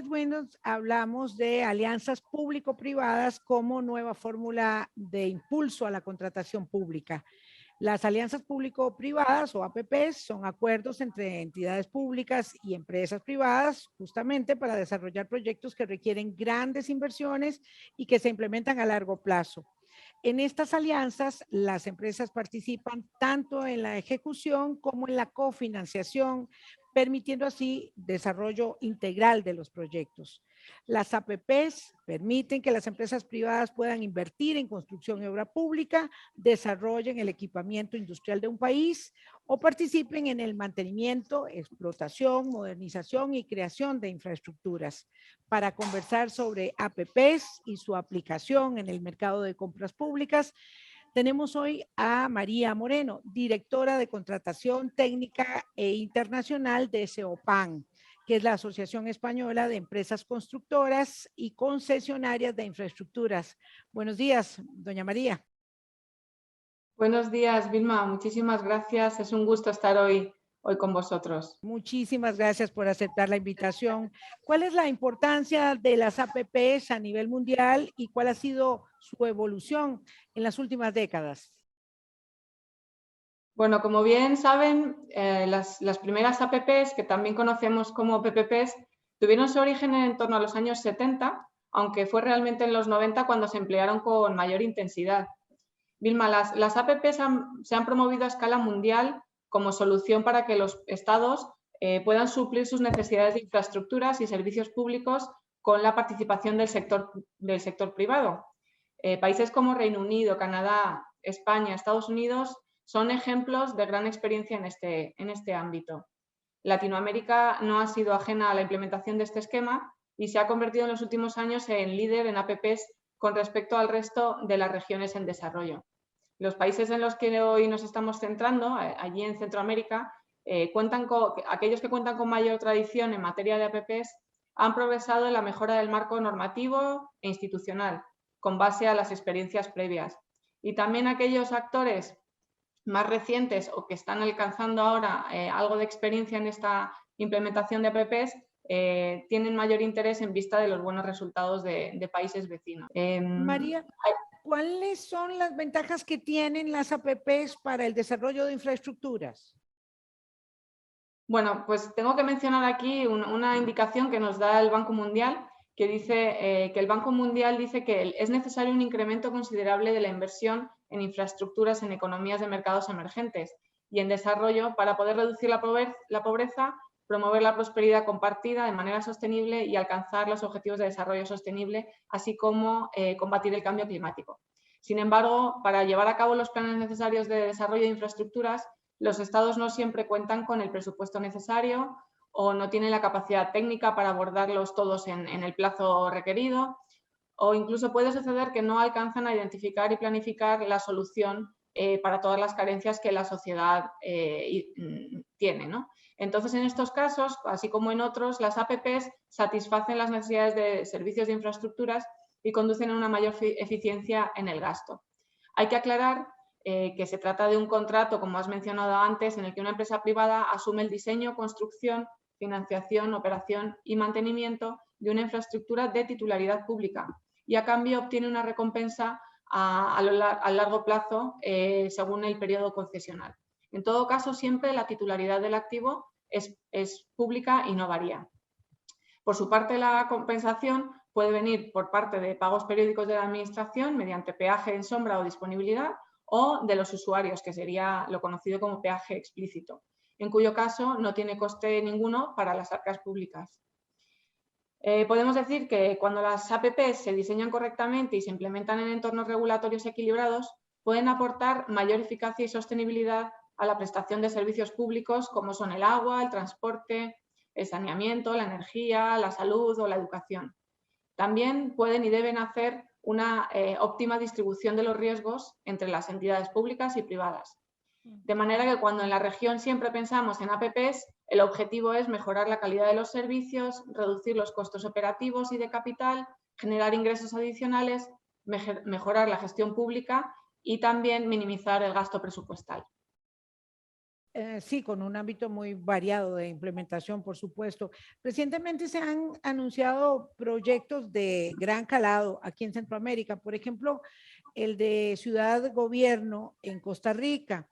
Headwinds hablamos de alianzas público-privadas como nueva fórmula de impulso a la contratación pública. Las alianzas público-privadas o APPs son acuerdos entre entidades públicas y empresas privadas justamente para desarrollar proyectos que requieren grandes inversiones y que se implementan a largo plazo. En estas alianzas, las empresas participan tanto en la ejecución como en la cofinanciación, permitiendo así desarrollo integral de los proyectos. Las APPs permiten que las empresas privadas puedan invertir en construcción y obra pública, desarrollen el equipamiento industrial de un país o participen en el mantenimiento, explotación, modernización y creación de infraestructuras. Para conversar sobre APPs y su aplicación en el mercado de compras públicas, tenemos hoy a María Moreno, directora de Contratación Técnica e Internacional de SEOPAN, que es la Asociación Española de Empresas Constructoras y Concesionarias de Infraestructuras. Buenos días, doña María. Buenos días, Vilma. Muchísimas gracias. Es un gusto estar hoy con vosotros. Muchísimas gracias por aceptar la invitación. ¿Cuál es la importancia de las APPs a nivel mundial y cuál ha sido su evolución en las últimas décadas? Bueno, como bien saben, las primeras APPs, que también conocemos como PPPs, tuvieron su origen en torno a los años 70, aunque fue realmente en los 90 cuando se emplearon con mayor intensidad. Vilma, las APPs se han promovido a escala mundial como solución para que los estados puedan suplir sus necesidades de infraestructuras y servicios públicos con la participación del sector privado. Países como Reino Unido, Canadá, España, Estados Unidos son ejemplos de gran experiencia en este ámbito. Latinoamérica no ha sido ajena a la implementación de este esquema y se ha convertido en los últimos años en líder en APPs con respecto al resto de las regiones en desarrollo. Los países en los que hoy nos estamos centrando, allí en Centroamérica, aquellos que cuentan con mayor tradición en materia de APPs han progresado en la mejora del marco normativo e institucional, con base a las experiencias previas. Y también aquellos actores más recientes o que están alcanzando ahora algo de experiencia en esta implementación de APPs tienen mayor interés en vista de los buenos resultados de países vecinos. María, ¿cuáles son las ventajas que tienen las APPs para el desarrollo de infraestructuras? Bueno, pues tengo que mencionar aquí una indicación que nos da el Banco Mundial, que dice que el Banco Mundial dice que es necesario un incremento considerable de la inversión en infraestructuras en economías de mercados emergentes y en desarrollo para poder reducir la pobreza, promover la prosperidad compartida de manera sostenible y alcanzar los objetivos de desarrollo sostenible, así como combatir el cambio climático. Sin embargo, para llevar a cabo los planes necesarios de desarrollo de infraestructuras, los estados no siempre cuentan con el presupuesto necesario o no tienen la capacidad técnica para abordarlos todos en el plazo requerido, o incluso puede suceder que no alcanzan a identificar y planificar la solución para todas las carencias que la sociedad tiene, ¿no? Entonces, en estos casos, así como en otros, las APPs satisfacen las necesidades de servicios de infraestructuras y conducen a una mayor eficiencia en el gasto. Hay que aclarar que se trata de un contrato, como has mencionado antes, en el que una empresa privada asume el diseño, construcción, financiación, operación y mantenimiento de una infraestructura de titularidad pública y a cambio obtiene una recompensa a largo plazo según el periodo concesional. En todo caso, siempre la titularidad del activo es pública y no varía. Por su parte, la compensación puede venir por parte de pagos periódicos de la administración mediante peaje en sombra o disponibilidad o de los usuarios, que sería lo conocido como peaje explícito, en cuyo caso no tiene coste ninguno para las arcas públicas. Podemos decir que cuando las APPs se diseñan correctamente y se implementan en entornos regulatorios equilibrados, pueden aportar mayor eficacia y sostenibilidad a la prestación de servicios públicos como son el agua, el transporte, el saneamiento, la energía, la salud o la educación. También pueden y deben hacer una óptima distribución de los riesgos entre las entidades públicas y privadas. De manera que cuando en la región siempre pensamos en APPs, el objetivo es mejorar la calidad de los servicios, reducir los costos operativos y de capital, generar ingresos adicionales, mejorar la gestión pública y también minimizar el gasto presupuestal. Sí, con un ámbito muy variado de implementación, por supuesto. Recientemente se han anunciado proyectos de gran calado aquí en Centroamérica, por ejemplo, el de Ciudad Gobierno en Costa Rica,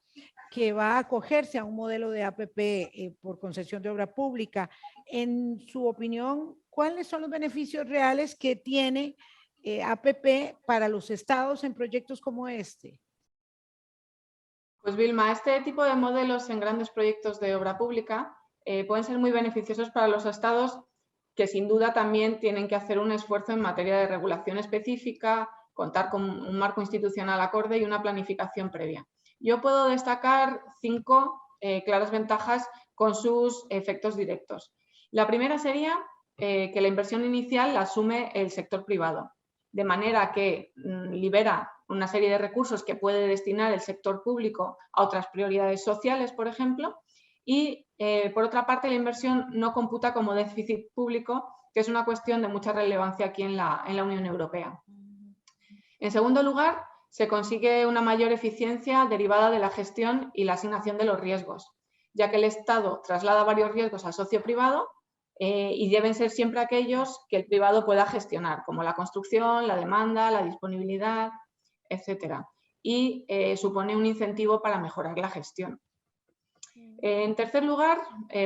que va a acogerse a un modelo de APP por concesión de obra pública. En su opinión, ¿cuáles son los beneficios reales que tiene APP para los estados en proyectos como este? Pues Vilma, este tipo de modelos en grandes proyectos de obra pública pueden ser muy beneficiosos para los estados que sin duda también tienen que hacer un esfuerzo en materia de regulación específica, contar con un marco institucional acorde y una planificación previa. Yo puedo destacar 5 claras ventajas con sus efectos directos. La primera sería que la inversión inicial la asume el sector privado, de manera que libera una serie de recursos que puede destinar el sector público a otras prioridades sociales, por ejemplo, y por otra parte la inversión no computa como déficit público, que es una cuestión de mucha relevancia aquí en la Unión Europea. En segundo lugar, se consigue una mayor eficiencia derivada de la gestión y la asignación de los riesgos, ya que el Estado traslada varios riesgos al socio privado y deben ser siempre aquellos que el privado pueda gestionar, como la construcción, la demanda, la disponibilidad, etc. Y supone un incentivo para mejorar la gestión. En tercer lugar,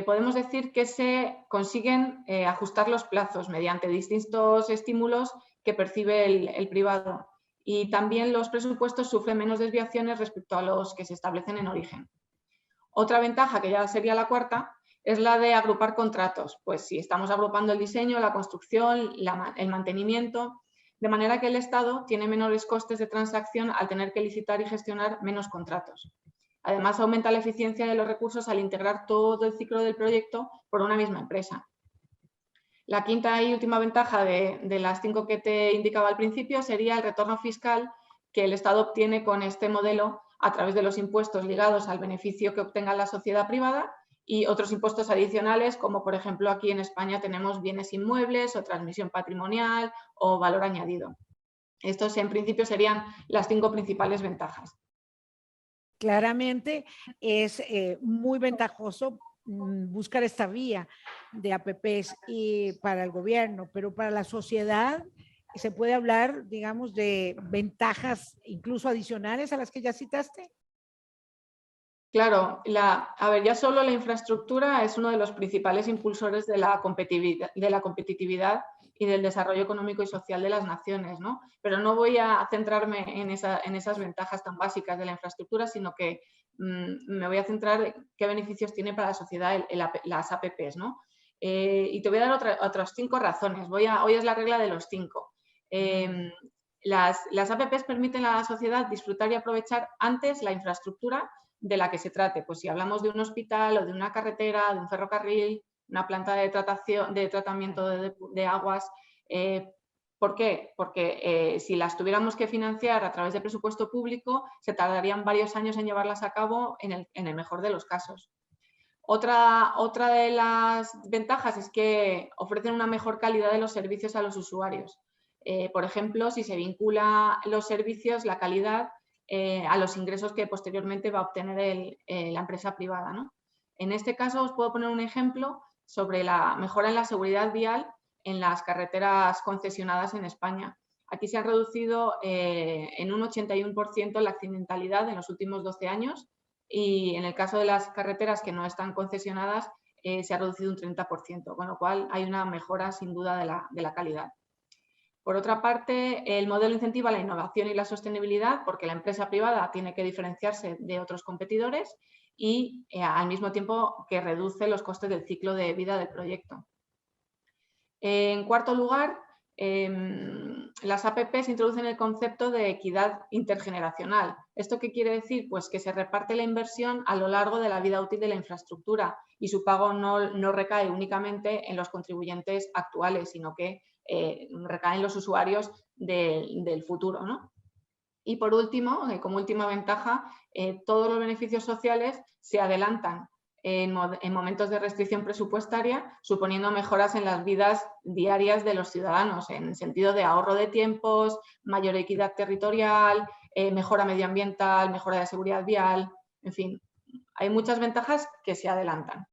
podemos decir que se consiguen ajustar los plazos mediante distintos estímulos que percibe el privado y también los presupuestos sufren menos desviaciones respecto a los que se establecen en origen. Otra ventaja, que ya sería la cuarta, es la de agrupar contratos. Pues si estamos agrupando el diseño, la construcción, el mantenimiento, de manera que el Estado tiene menores costes de transacción al tener que licitar y gestionar menos contratos. Además, aumenta la eficiencia de los recursos al integrar todo el ciclo del proyecto por una misma empresa. La quinta y última ventaja de las 5 que te indicaba al principio sería el retorno fiscal que el Estado obtiene con este modelo a través de los impuestos ligados al beneficio que obtenga la sociedad privada y otros impuestos adicionales, como por ejemplo aquí en España tenemos bienes inmuebles o transmisión patrimonial o valor añadido. Estos en principio serían las 5 principales ventajas. Claramente es muy ventajoso buscar esta vía de APPs y para el gobierno, pero para la sociedad se puede hablar, digamos, de ventajas incluso adicionales a las que ya citaste. Claro, a ver, ya solo la infraestructura es uno de los principales impulsores de la competitividad y del desarrollo económico y social de las naciones, ¿no? Pero no voy a centrarme en esas ventajas tan básicas de la infraestructura, sino que me voy a centrar en qué beneficios tiene para la sociedad las APPs, ¿no? Y te voy a dar otras 5 razones. Hoy es la regla de los 5. Las APPs permiten a la sociedad disfrutar y aprovechar antes la infraestructura de la que se trate. Pues si hablamos de un hospital o de una carretera, de un ferrocarril, una planta de tratamiento de aguas. ¿Por qué? Porque si las tuviéramos que financiar a través de presupuesto público, se tardarían varios años en llevarlas a cabo en el mejor de los casos. Otra de las ventajas es que ofrecen una mejor calidad de los servicios a los usuarios. Por ejemplo, si se vincula los servicios, la calidad, a los ingresos que posteriormente va a obtener la empresa privada, ¿no? En este caso os puedo poner un ejemplo sobre la mejora en la seguridad vial en las carreteras concesionadas en España. Aquí se ha reducido en un 81% la accidentalidad en los últimos 12 años y en el caso de las carreteras que no están concesionadas se ha reducido un 30%, con lo cual hay una mejora sin duda de la calidad. Por otra parte, el modelo incentiva la innovación y la sostenibilidad porque la empresa privada tiene que diferenciarse de otros competidores y al mismo tiempo que reduce los costes del ciclo de vida del proyecto. En cuarto lugar, las APPs introducen el concepto de equidad intergeneracional. ¿Esto qué quiere decir? Pues que se reparte la inversión a lo largo de la vida útil de la infraestructura y su pago no recae únicamente en los contribuyentes actuales, sino que recaen los usuarios del futuro, ¿no? Y por último, como última ventaja, todos los beneficios sociales se adelantan en momentos de restricción presupuestaria, suponiendo mejoras en las vidas diarias de los ciudadanos, en sentido de ahorro de tiempos, mayor equidad territorial, mejora medioambiental, mejora de seguridad vial, en fin, hay muchas ventajas que se adelantan.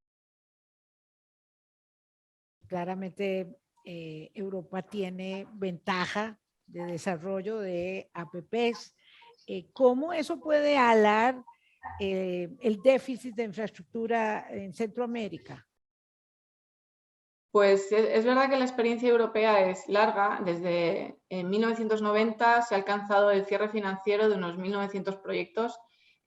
Claramente Europa tiene ventaja de desarrollo de APPs. ¿Cómo eso puede alar el déficit de infraestructura en Centroamérica? Pues es verdad que la experiencia europea es larga. Desde 1990 se ha alcanzado el cierre financiero de unos 1.900 proyectos,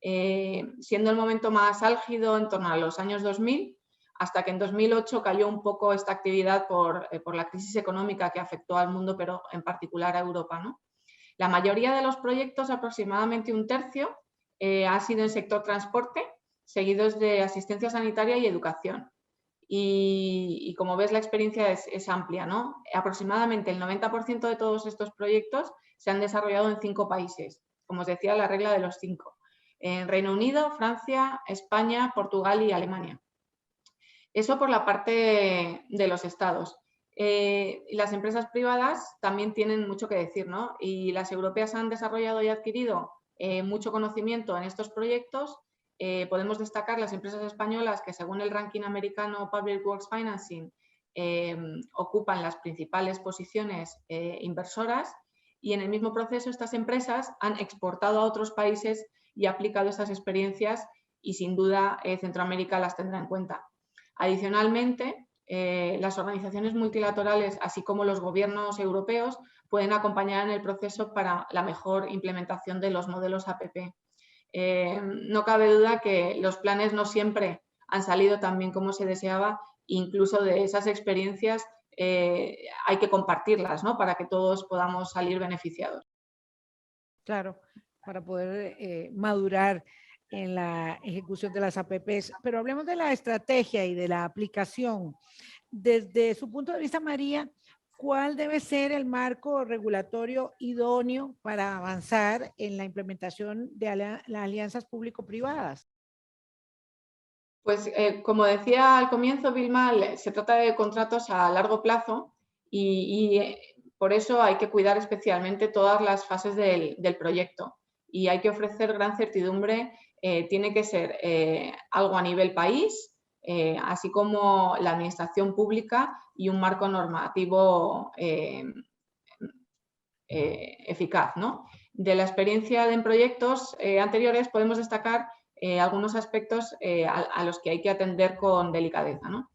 siendo el momento más álgido en torno a los años 2000, hasta que en 2008 cayó un poco esta actividad por la crisis económica que afectó al mundo, pero en particular a Europa, ¿no? La mayoría de los proyectos, aproximadamente un tercio, ha sido en sector transporte, seguidos de asistencia sanitaria y educación. Y como ves, la experiencia es amplia, ¿no? Aproximadamente el 90% de todos estos proyectos se han desarrollado en 5 países, como os decía, la regla de los 5. En Reino Unido, Francia, España, Portugal y Alemania. Eso por la parte de los estados. Las empresas privadas también tienen mucho que decir, ¿no? Y las europeas han desarrollado y adquirido mucho conocimiento en estos proyectos. Podemos destacar las empresas españolas que, según el ranking americano Public Works Financing, ocupan las principales posiciones inversoras, y en el mismo proceso estas empresas han exportado a otros países y aplicado estas experiencias, y sin duda Centroamérica las tendrá en cuenta. Adicionalmente, las organizaciones multilaterales, así como los gobiernos europeos, pueden acompañar en el proceso para la mejor implementación de los modelos APP. No cabe duda que los planes no siempre han salido tan bien como se deseaba, incluso de esas experiencias hay que compartirlas, ¿no? Para que todos podamos salir beneficiados. Claro, para poder madurar en la ejecución de las APPs. Pero hablemos de la estrategia y de la aplicación. Desde su punto de vista, María, ¿cuál debe ser el marco regulatorio idóneo para avanzar en la implementación de las alianzas público-privadas? Pues como decía al comienzo, Vilma, se trata de contratos a largo plazo y por eso hay que cuidar especialmente todas las fases del proyecto, y hay que ofrecer gran certidumbre. Tiene que ser algo a nivel país, así como la administración pública y un marco normativo eficaz, ¿no? De la experiencia en proyectos anteriores podemos destacar algunos aspectos a los que hay que atender con delicadeza, ¿no?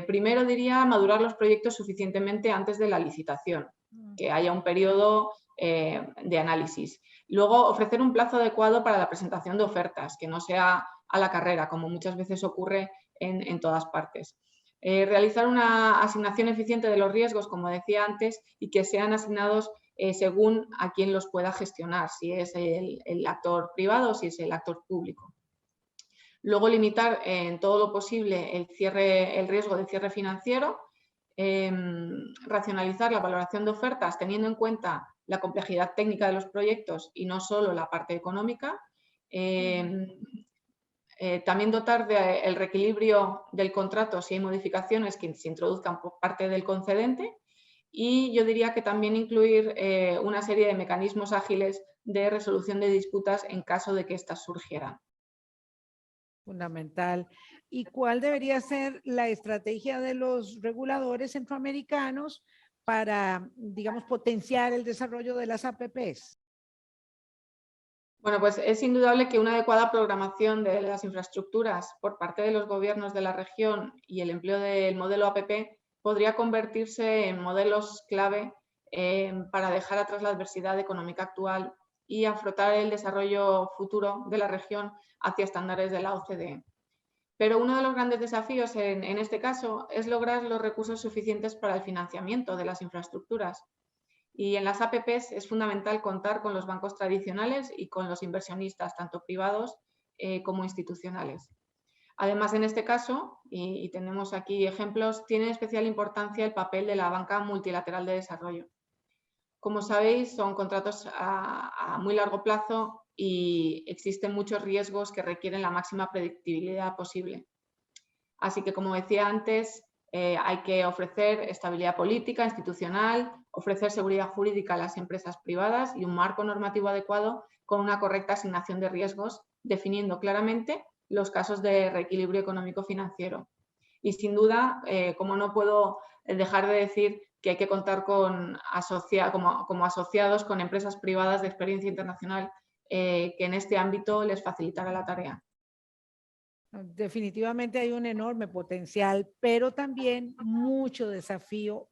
Primero diría madurar los proyectos suficientemente antes de la licitación, que haya un periodo de análisis. Luego, ofrecer un plazo adecuado para la presentación de ofertas, que no sea a la carrera, como muchas veces ocurre en todas partes. Realizar una asignación eficiente de los riesgos, como decía antes, y que sean asignados según a quién los pueda gestionar, si es el actor privado o si es el actor público. Luego, limitar en todo lo posible el riesgo de cierre financiero, racionalizar la valoración de ofertas teniendo en cuenta la complejidad técnica de los proyectos y no solo la parte económica. También dotar del reequilibrio del contrato si hay modificaciones que se introduzcan por parte del concedente, y yo diría que también incluir una serie de mecanismos ágiles de resolución de disputas en caso de que éstas surgieran. Fundamental. ¿Y cuál debería ser la estrategia de los reguladores centroamericanos para, digamos, potenciar el desarrollo de las APPs? Bueno, pues es indudable que una adecuada programación de las infraestructuras por parte de los gobiernos de la región y el empleo del modelo APP podría convertirse en modelos clave para dejar atrás la adversidad económica actual y afrontar el desarrollo futuro de la región hacia estándares de la OCDE. Pero uno de los grandes desafíos en este caso es lograr los recursos suficientes para el financiamiento de las infraestructuras. Y en las APPs es fundamental contar con los bancos tradicionales y con los inversionistas, tanto privados como institucionales. Además, en este caso, y tenemos aquí ejemplos, tiene especial importancia el papel de la banca multilateral de desarrollo. Como sabéis, son contratos a muy largo plazo y existen muchos riesgos que requieren la máxima predictibilidad posible. Así que, como decía antes, hay que ofrecer estabilidad política, institucional, ofrecer seguridad jurídica a las empresas privadas y un marco normativo adecuado con una correcta asignación de riesgos, definiendo claramente los casos de reequilibrio económico-financiero. Y sin duda, como no puedo dejar de decir que hay que contar como asociados con empresas privadas de experiencia internacional que en este ámbito les facilitará la tarea. Definitivamente hay un enorme potencial, pero también mucho desafío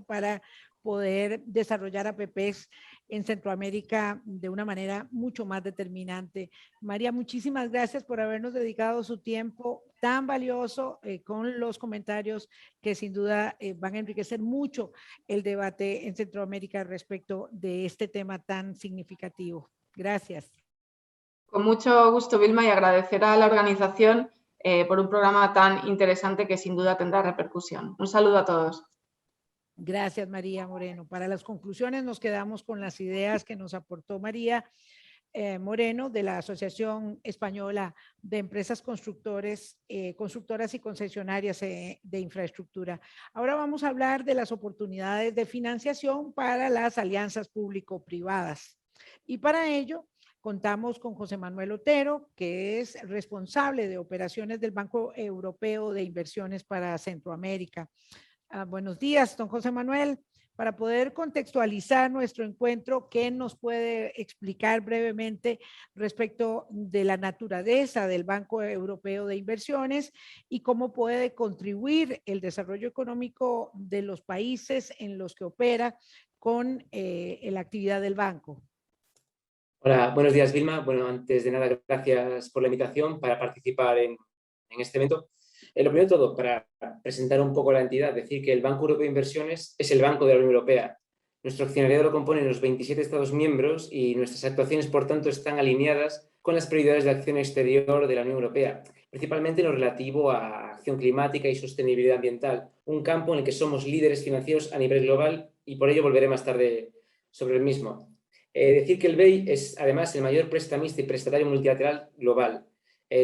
para poder desarrollar APPs en Centroamérica de una manera mucho más determinante. María, muchísimas gracias por habernos dedicado su tiempo tan valioso con los comentarios que sin duda van a enriquecer mucho el debate en Centroamérica respecto de este tema tan significativo. Gracias. Con mucho gusto, Vilma, y agradecer a la organización por un programa tan interesante que sin duda tendrá repercusión. Un saludo a todos. Gracias, María Moreno. Para las conclusiones nos quedamos con las ideas que nos aportó María Moreno de la Asociación Española de Empresas Constructoras y Concesionarias de Infraestructura. Ahora vamos a hablar de las oportunidades de financiación para las alianzas público-privadas. Y para ello contamos con José Manuel Otero, que es responsable de operaciones del Banco Europeo de Inversiones para Centroamérica. Buenos días, don José Manuel. Para poder contextualizar nuestro encuentro, ¿qué nos puede explicar brevemente respecto de la naturaleza del Banco Europeo de Inversiones y cómo puede contribuir el desarrollo económico de los países en los que opera con la actividad del banco? Hola, buenos días, Vilma. Bueno, antes de nada, gracias por la invitación para participar en este evento. Lo primero de todo, para presentar un poco la entidad, decir que el Banco Europeo de Inversiones es el banco de la Unión Europea. Nuestro accionariado lo componen los 27 Estados miembros y nuestras actuaciones, por tanto, están alineadas con las prioridades de acción exterior de la Unión Europea, principalmente en lo relativo a acción climática y sostenibilidad ambiental, un campo en el que somos líderes financieros a nivel global y por ello volveré más tarde sobre el mismo. Decir que el BEI es además el mayor prestamista y prestatario multilateral global.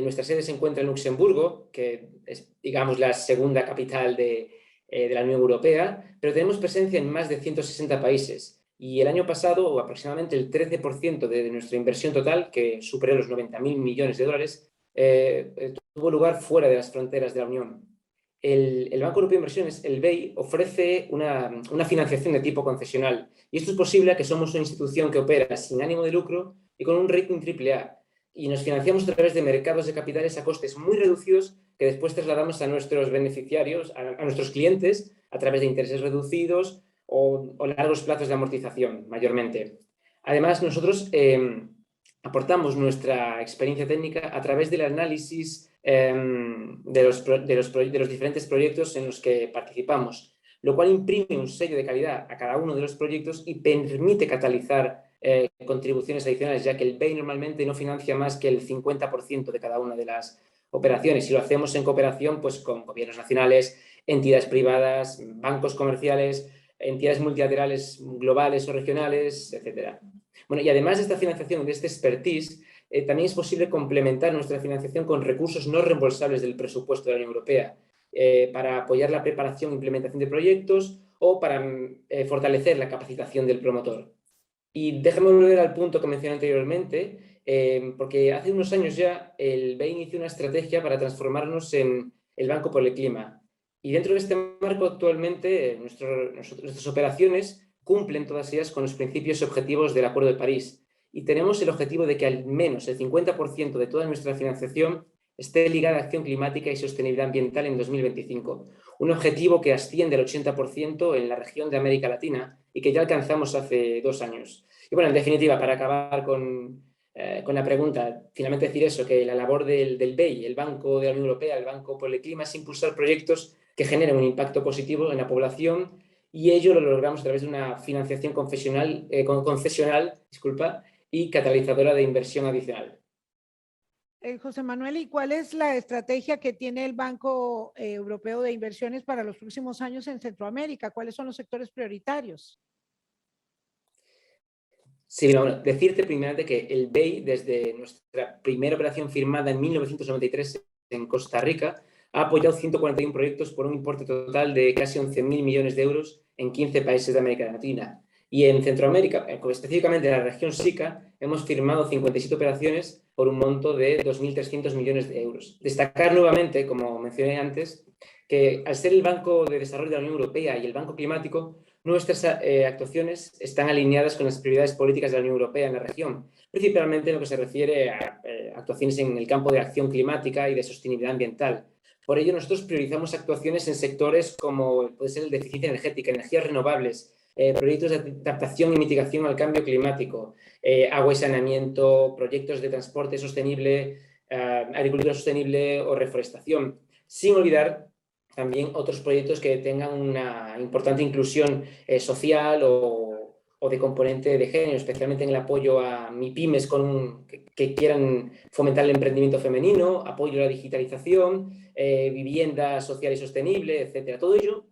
Nuestra sede se encuentra en Luxemburgo, que es, digamos, la segunda capital de la Unión Europea, pero tenemos presencia en más de 160 países. Y el año pasado, aproximadamente el 13% de nuestra inversión total, que superó los 90.000 millones de dólares, tuvo lugar fuera de las fronteras de la Unión. El Banco Europeo de Inversiones, el BEI, ofrece una financiación de tipo concesional. Y esto es posible a que somos una institución que opera sin ánimo de lucro y con un rating AAA. Y nos financiamos a través de mercados de capitales a costes muy reducidos que después trasladamos a nuestros beneficiarios, a nuestros clientes, a través de intereses reducidos o largos plazos de amortización, mayormente. Además, nosotros aportamos nuestra experiencia técnica a través del análisis de los diferentes proyectos en los que participamos, lo cual imprime un sello de calidad a cada uno de los proyectos y permite catalizar contribuciones adicionales, ya que el BEI normalmente no financia más que el 50% de cada una de las operaciones y lo hacemos en cooperación pues, con gobiernos nacionales, entidades privadas, bancos comerciales, entidades multilaterales globales o regionales, etc. Bueno, y además de esta financiación, de este expertise, también es posible complementar nuestra financiación con recursos no reembolsables del presupuesto de la Unión Europea para apoyar la preparación e implementación de proyectos o para fortalecer la capacitación del promotor. Y déjame volver al punto que mencioné anteriormente, porque hace unos años ya el BEI inició una estrategia para transformarnos en el Banco por el Clima. Y dentro de este marco actualmente nuestras operaciones cumplen todas ellas con los principios y objetivos del Acuerdo de París. Y tenemos el objetivo de que al menos el 50% de toda nuestra financiación esté ligada a acción climática y sostenibilidad ambiental en 2025. Un objetivo que asciende al 80% en la región de América Latina y que ya alcanzamos hace 2 años. Y bueno, en definitiva, para acabar con la pregunta, finalmente decir eso, que la labor del BEI, el Banco de la Unión Europea, el Banco por el Clima, es impulsar proyectos que generen un impacto positivo en la población y ello lo logramos a través de una financiación concesional y catalizadora de inversión adicional. José Manuel, ¿y cuál es la estrategia que tiene el Banco Europeo de Inversiones para los próximos años en Centroamérica? ¿Cuáles son los sectores prioritarios? Sí, bueno, decirte primeramente que el BEI, desde nuestra primera operación firmada en 1993 en Costa Rica, ha apoyado 141 proyectos por un importe total de casi 11.000 millones de euros en 15 países de América Latina. Y en Centroamérica, específicamente en la región SICA, hemos firmado 57 operaciones por un monto de 2.300 millones de euros. Destacar nuevamente, como mencioné antes, que al ser el Banco de Desarrollo de la Unión Europea y el Banco Climático, nuestras actuaciones están alineadas con las prioridades políticas de la Unión Europea en la región, principalmente en lo que se refiere a actuaciones en el campo de acción climática y de sostenibilidad ambiental. Por ello, nosotros priorizamos actuaciones en sectores como puede ser el de eficiencia energética, energías renovables, proyectos de adaptación y mitigación al cambio climático, agua y saneamiento, proyectos de transporte sostenible, agricultura sostenible o reforestación, sin olvidar también otros proyectos que tengan una importante inclusión social o de componente de género, especialmente en el apoyo a MIPYMES que quieran fomentar el emprendimiento femenino, apoyo a la digitalización, vivienda social y sostenible, etcétera. Todo ello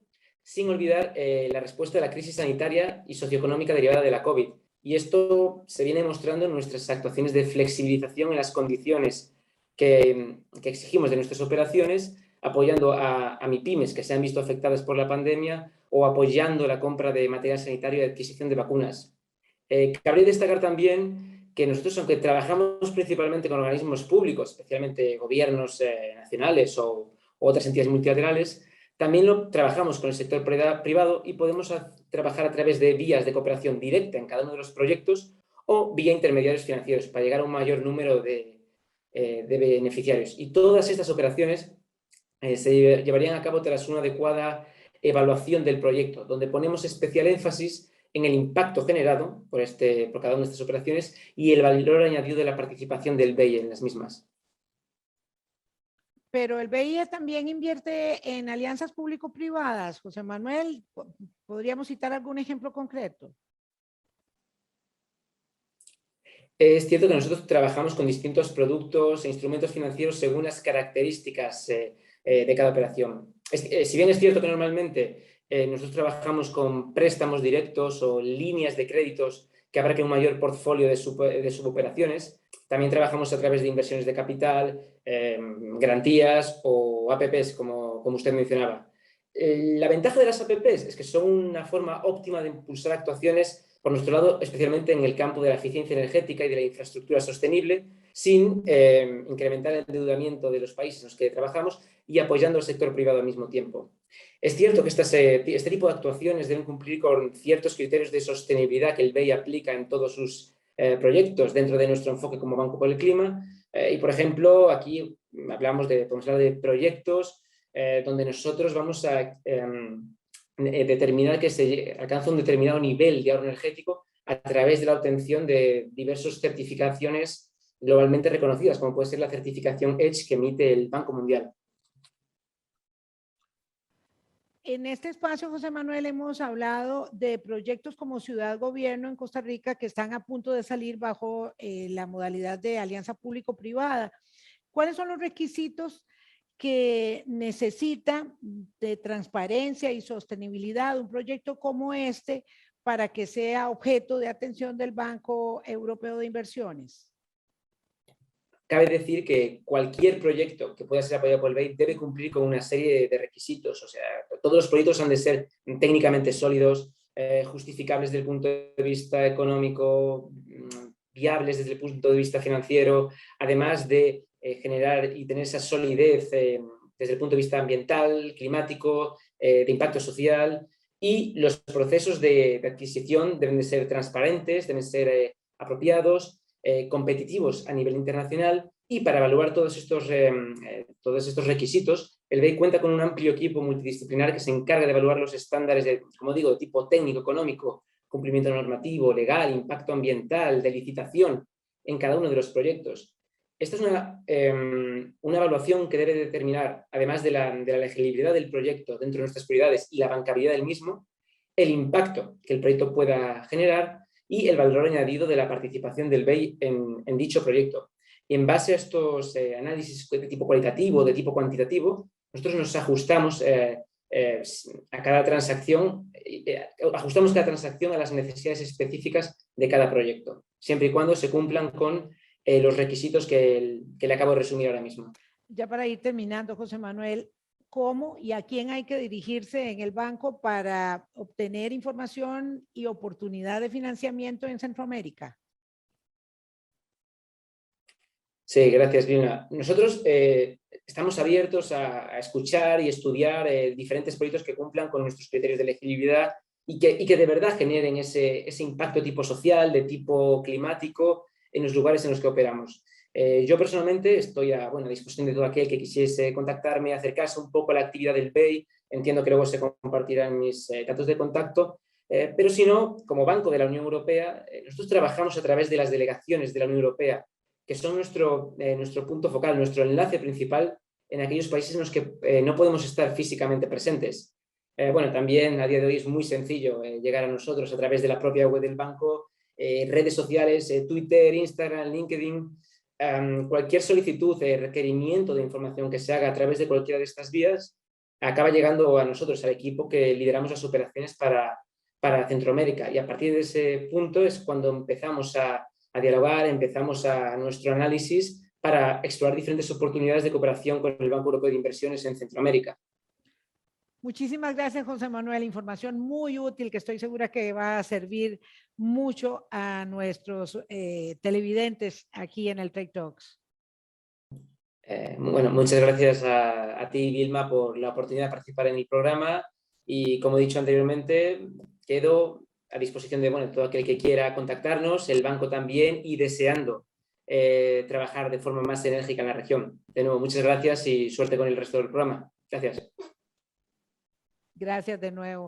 sin olvidar la respuesta a la crisis sanitaria y socioeconómica derivada de la COVID. Y esto se viene mostrando en nuestras actuaciones de flexibilización en las condiciones que exigimos de nuestras operaciones, apoyando a MIPYMES que se han visto afectadas por la pandemia o apoyando la compra de material sanitario y adquisición de vacunas. Cabría destacar también que nosotros, aunque trabajamos principalmente con organismos públicos, especialmente gobiernos nacionales o otras entidades multilaterales, también lo trabajamos con el sector privado y podemos trabajar a través de vías de cooperación directa en cada uno de los proyectos o vía intermediarios financieros para llegar a un mayor número de beneficiarios. Y todas estas operaciones se llevarían a cabo tras una adecuada evaluación del proyecto, donde ponemos especial énfasis en el impacto generado por cada una de estas operaciones y el valor añadido de la participación del BEI en las mismas. Pero el BIE también invierte en alianzas público-privadas. José Manuel, ¿podríamos citar algún ejemplo concreto? Es cierto que nosotros trabajamos con distintos productos e instrumentos financieros según las características de cada operación. Si bien es cierto que normalmente nosotros trabajamos con préstamos directos o líneas de créditos que abarquen un mayor portfolio de suboperaciones, también trabajamos a través de inversiones de capital, garantías o APPs, como usted mencionaba. La ventaja de las APPs es que son una forma óptima de impulsar actuaciones, por nuestro lado, especialmente en el campo de la eficiencia energética y de la infraestructura sostenible, sin incrementar el endeudamiento de los países en los que trabajamos y apoyando al sector privado al mismo tiempo. Es cierto que este tipo de actuaciones deben cumplir con ciertos criterios de sostenibilidad que el BEI aplica en todos sus proyectos dentro de nuestro enfoque como Banco por el Clima. Y, por ejemplo, aquí podemos hablar de proyectos donde nosotros vamos a determinar que se alcanza un determinado nivel de ahorro energético a través de la obtención de diversas certificaciones globalmente reconocidas, como puede ser la certificación EDGE que emite el Banco Mundial. En este espacio, José Manuel, hemos hablado de proyectos como Ciudad Gobierno en Costa Rica que están a punto de salir bajo la modalidad de alianza público-privada. ¿Cuáles son los requisitos que necesita de transparencia y sostenibilidad un proyecto como este para que sea objeto de atención del Banco Europeo de Inversiones? Cabe decir que cualquier proyecto que pueda ser apoyado por el BEI debe cumplir con una serie de requisitos. O sea, todos los proyectos han de ser técnicamente sólidos, justificables desde el punto de vista económico, viables desde el punto de vista financiero, además de generar y tener esa solidez desde el punto de vista ambiental, climático, de impacto social, y los procesos de adquisición deben de ser transparentes, deben ser apropiados, competitivos a nivel internacional, y para evaluar todos estos requisitos, el BEI cuenta con un amplio equipo multidisciplinar que se encarga de evaluar los estándares de, como digo, de tipo técnico, económico, cumplimiento normativo, legal, impacto ambiental, de licitación en cada uno de los proyectos. Esta es una evaluación que debe determinar, además de la legibilidad del proyecto dentro de nuestras prioridades y la bancabilidad del mismo, el impacto que el proyecto pueda generar y el valor añadido de la participación del BEI en dicho proyecto. Y en base a estos análisis de tipo cualitativo, de tipo cuantitativo, nosotros nos ajustamos a cada transacción, ajustamos cada transacción a las necesidades específicas de cada proyecto, siempre y cuando se cumplan con los requisitos que le acabo de resumir ahora mismo. Ya para ir terminando, José Manuel, cómo y a quién hay que dirigirse en el banco para obtener información y oportunidad de financiamiento en Centroamérica? Sí, gracias, Vilma. Nosotros estamos abiertos a escuchar y estudiar diferentes proyectos que cumplan con nuestros criterios de elegibilidad y que de verdad generen ese impacto tipo social, de tipo climático en los lugares en los que operamos. Yo personalmente estoy a disposición de todo aquel que quisiese contactarme, acercarse un poco a la actividad del BEI. Entiendo que luego se compartirán mis datos de contacto, pero si no, como Banco de la Unión Europea, nosotros trabajamos a través de las delegaciones de la Unión Europea, que son nuestro punto focal, nuestro enlace principal en aquellos países en los que no podemos estar físicamente presentes. También a día de hoy es muy sencillo llegar a nosotros a través de la propia web del banco, redes sociales, Twitter, Instagram, LinkedIn. Cualquier solicitud, requerimiento de información que se haga a través de cualquiera de estas vías acaba llegando a nosotros, al equipo que lideramos las operaciones para Centroamérica. Y a partir de ese punto es cuando empezamos a dialogar, empezamos a nuestro análisis para explorar diferentes oportunidades de cooperación con el Banco Europeo de Inversiones en Centroamérica. Muchísimas gracias, José Manuel. Información muy útil que estoy segura que va a servir mucho a nuestros televidentes aquí en el Trade Talks. Muchas gracias a ti, Vilma, por la oportunidad de participar en el programa y, como he dicho anteriormente, quedo a disposición de todo aquel que quiera contactarnos, el banco también, y deseando trabajar de forma más enérgica en la región. De nuevo, muchas gracias y suerte con el resto del programa. Gracias. Gracias de nuevo.